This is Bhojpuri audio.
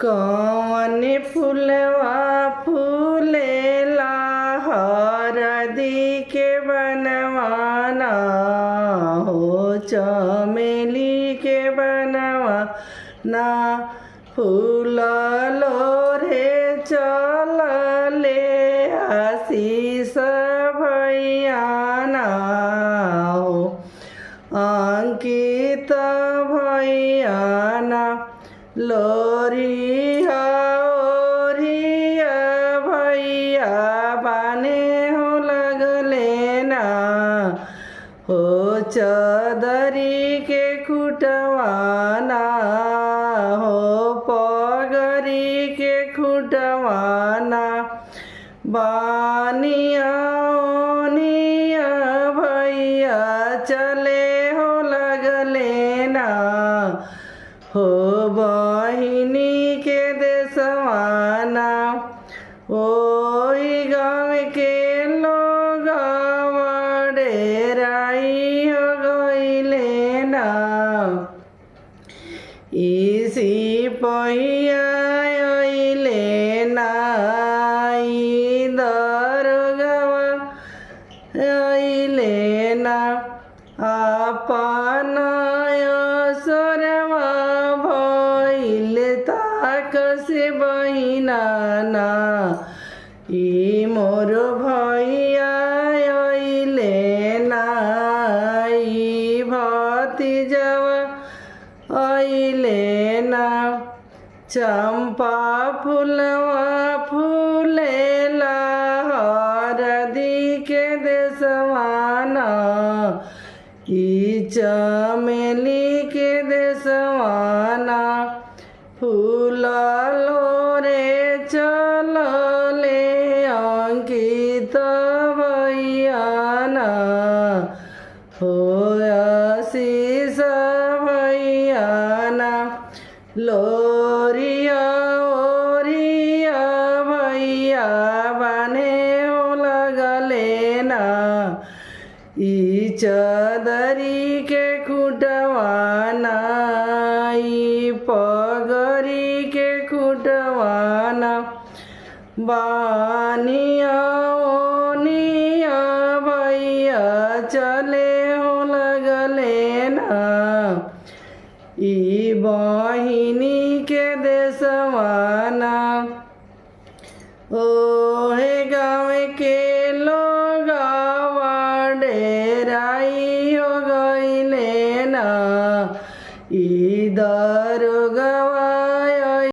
कौन फुलवा फूलेला हरदी के बनवाना हो, चमेली के बनवाना फूल लोरे चलले आशीष भैयाना हो, अंकित भैयाना लोरिया ओरिया भैया बाने हो लगले ना हो, चदरी के खुटवाना हो, पगरी के खुटवाना बानिया ओनिया भैया चले हो लगले ना हो, बहिनी के देशवाना ओई गाँव के लोग डेराई हो गईले ना, इसी पहिया अइले ना दरगवा अइले ना, अपन असरवा भइल ताक से बहिना ना, ई मोर भैया अइले ना, ई भतीजवा अइले ना, चंपा फूलवा फूलेला हरदी के देशवाना, ई चमेली के देशवाना फूल लोरे चलले अंकित भैयाना हो, आशीष भैयाना लोरिया ओरिया भैया बाने हो लगले ना, ई चदरी के खुटवाना ई पगरी के खुटवाना बानिया ओनिया भैया चले हो लगले ना, ई बहिनी के देशवाना ओ